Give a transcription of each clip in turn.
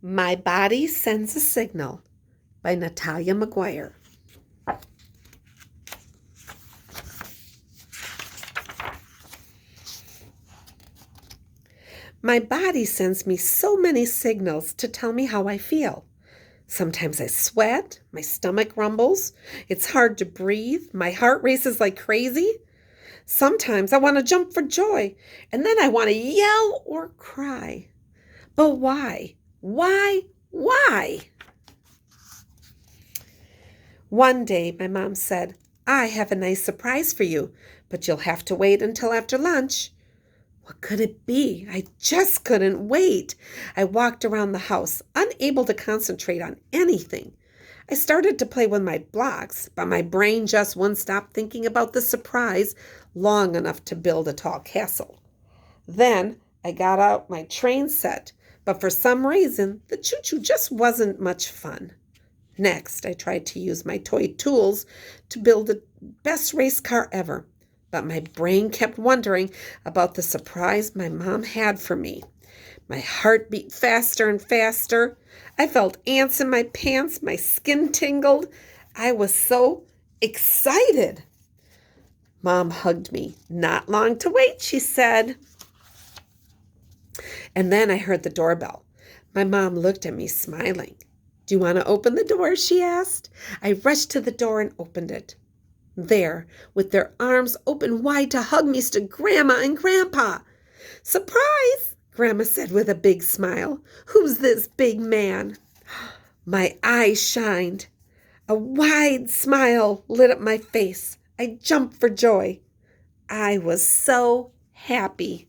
My Body Sends a Signal by Natalia McGuire. My body sends me so many signals to tell me how I feel. Sometimes I sweat, my stomach rumbles, it's hard to breathe, my heart races like crazy. Sometimes I want to jump for joy, and then I want to yell or cry. But why? Why? One day, my mom said, I have a nice surprise for you, but you'll have to wait until after lunch. What could it be? I just couldn't wait. I walked around the house, unable to concentrate on anything. I started to play with my blocks, but my brain just wouldn't stop thinking about the surprise long enough to build a tall castle. Then I got out my train set, but for some reason, the choo-choo just wasn't much fun. Next, I tried to use my toy tools to build the best race car ever, but my brain kept wondering about the surprise my mom had for me. My heart beat faster and faster. I felt ants in my pants. My skin tingled. I was so excited. Mom hugged me. Not long to wait, she said. And then I heard the doorbell. My mom looked at me smiling. Do you want to open the door? She asked. I rushed to the door and opened it. There, with their arms open wide to hug me, stood Grandma and Grandpa. Surprise, Grandma said with a big smile. Who's this big man? My eyes shined. A wide smile lit up my face. I jumped for joy. I was so happy.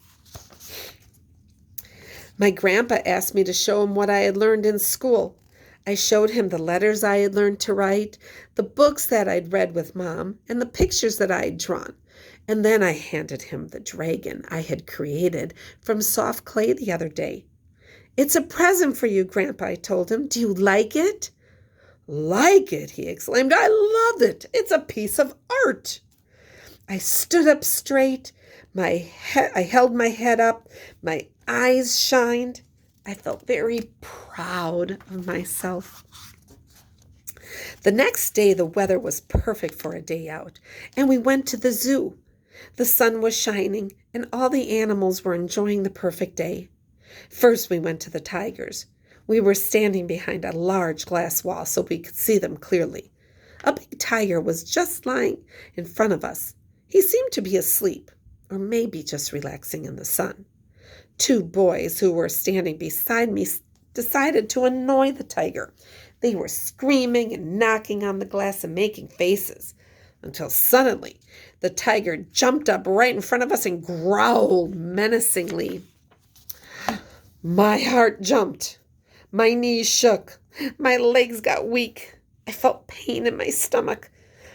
My grandpa asked me to show him what I had learned in school. I showed him the letters I had learned to write, the books that I'd read with Mom, and the pictures that I had drawn. And then I handed him the dragon I had created from soft clay the other day. It's a present for you, Grandpa, I told him. Do you like it? Like it, he exclaimed. I love it. It's a piece of art. I stood up straight. I held my head up. My eyes shined. I felt very proud of myself. The next day, the weather was perfect for a day out, and we went to the zoo. The sun was shining, and all the animals were enjoying the perfect day. First, we went to the tigers. We were standing behind a large glass wall so we could see them clearly. A big tiger was just lying in front of us. He seemed to be asleep, or maybe just relaxing in the sun. Two boys who were standing beside me decided to annoy the tiger. They were screaming and knocking on the glass and making faces, until suddenly the tiger jumped up right in front of us and growled menacingly. My heart jumped. My knees shook. My legs got weak. I felt pain in my stomach.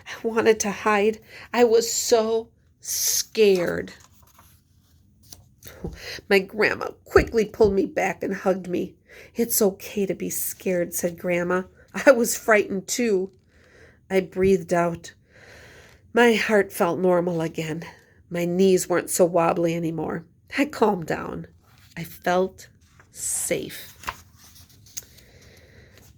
I wanted to hide. I was so scared. My grandma quickly pulled me back and hugged me. It's okay to be scared, said Grandma. I was frightened too. I breathed out. My heart felt normal again. My knees weren't so wobbly anymore. I calmed down. I felt safe.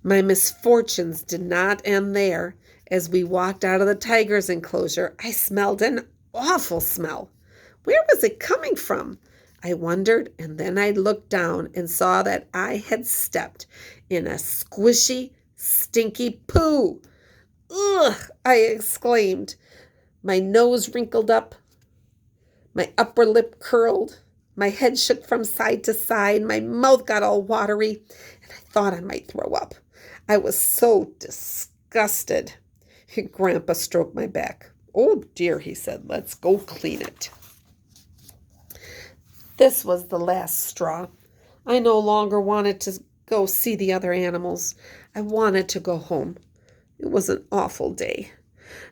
My misfortunes did not end there. As we walked out of the tiger's enclosure, I smelled an awful smell. Where was it coming from? I wondered, and then I looked down and saw that I had stepped in a squishy, stinky poo. Ugh, I exclaimed. My nose wrinkled up, my upper lip curled, my head shook from side to side, my mouth got all watery, and I thought I might throw up. I was so disgusted. Grandpa stroked my back. Oh dear, he said, let's go clean it. This was the last straw. I no longer wanted to go see the other animals. I wanted to go home. It was an awful day.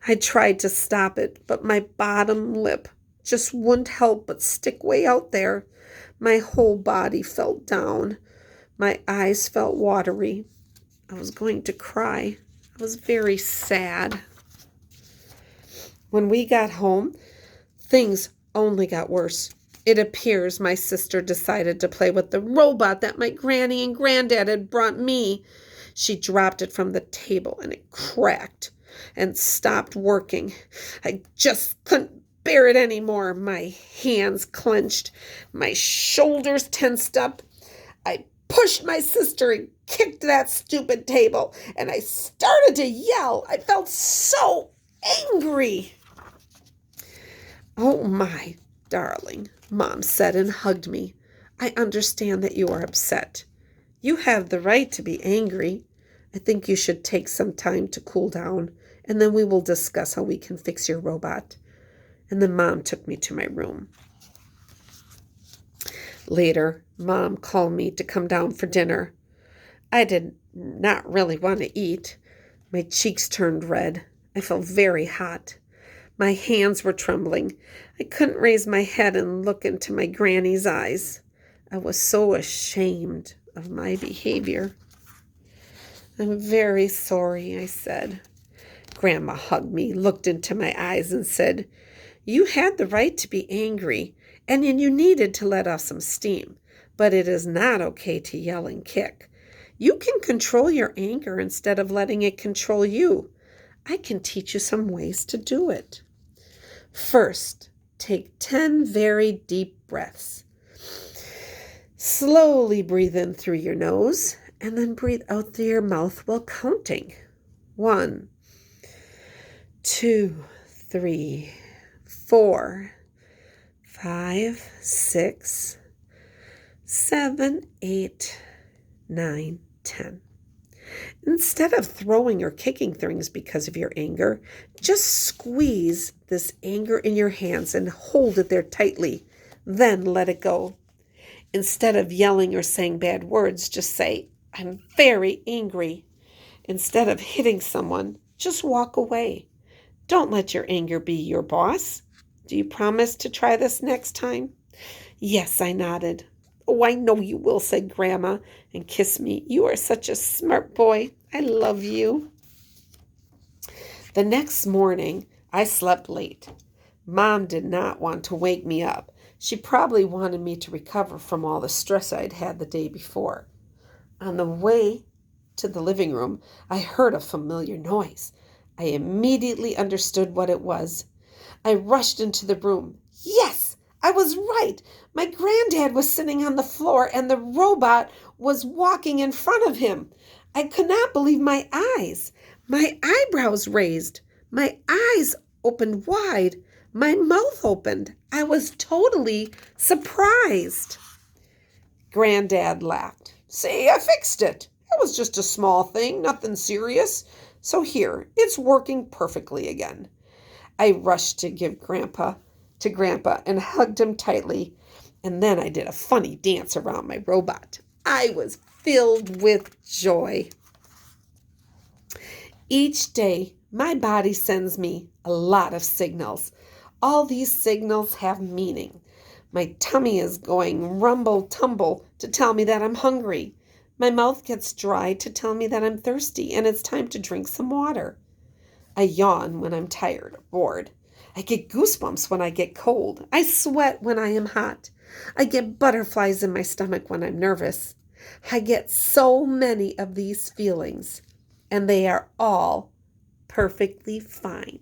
I tried to stop it, but my bottom lip just wouldn't help but stick way out there. My whole body felt down. My eyes felt watery. I was going to cry. I was very sad. When we got home, things only got worse. It appears my sister decided to play with the robot that my granny and granddad had brought me. She dropped it from the table and it cracked and stopped working. I just couldn't bear it anymore. My hands clenched, my shoulders tensed up. I pushed my sister and kicked that stupid table, and I started to yell. I felt so angry. "Oh, my darling," Mom said and hugged me. "I understand that you are upset. You have the right to be angry. I think you should take some time to cool down, and then we will discuss how we can fix your robot." And then Mom took me to my room. Later, Mom called me to come down for dinner. I did not really want to eat. My cheeks turned red. I felt very hot. My hands were trembling. I couldn't raise my head and look into my granny's eyes. I was so ashamed of my behavior. "I'm very sorry," I said. Grandma hugged me, looked into my eyes, and said, "You had the right to be angry, and you needed to let off some steam, but it is not okay to yell and kick. You can control your anger instead of letting it control you. I can teach you some ways to do it. First, take 10 very deep breaths. Slowly breathe in through your nose and then breathe out through your mouth while counting. 1, 2, 3, 4, 5, 6, 7, 8, 9, 10. Instead of throwing or kicking things because of your anger, just squeeze this anger in your hands and hold it there tightly. Then let it go. Instead of yelling or saying bad words, just say, "I'm very angry." Instead of hitting someone, just walk away. Don't let your anger be your boss. Do you promise to try this next time? Yes, I nodded. "Oh, I know you will," said Grandma, and kissed me. "You are such a smart boy. I love you." The next morning, I slept late. Mom did not want to wake me up. She probably wanted me to recover from all the stress I'd had the day before. On the way to the living room, I heard a familiar noise. I immediately understood what it was. I rushed into the room. Yes! I was right. My granddad was sitting on the floor and the robot was walking in front of him. I could not believe my eyes. My eyebrows raised. My eyes opened wide. My mouth opened. I was totally surprised. Granddad laughed. "See, I fixed it. It was just a small thing, nothing serious. So here, it's working perfectly again." I rushed to give Grandpa and hugged him tightly, and then I did a funny dance around my robot. I was filled with joy. Each day, my body sends me a lot of signals. All these signals have meaning. My tummy is going rumble-tumble to tell me that I'm hungry. My mouth gets dry to tell me that I'm thirsty and it's time to drink some water. I yawn when I'm tired or bored. I get goosebumps when I get cold. I sweat when I am hot. I get butterflies in my stomach when I'm nervous. I get so many of these feelings, and they are all perfectly fine.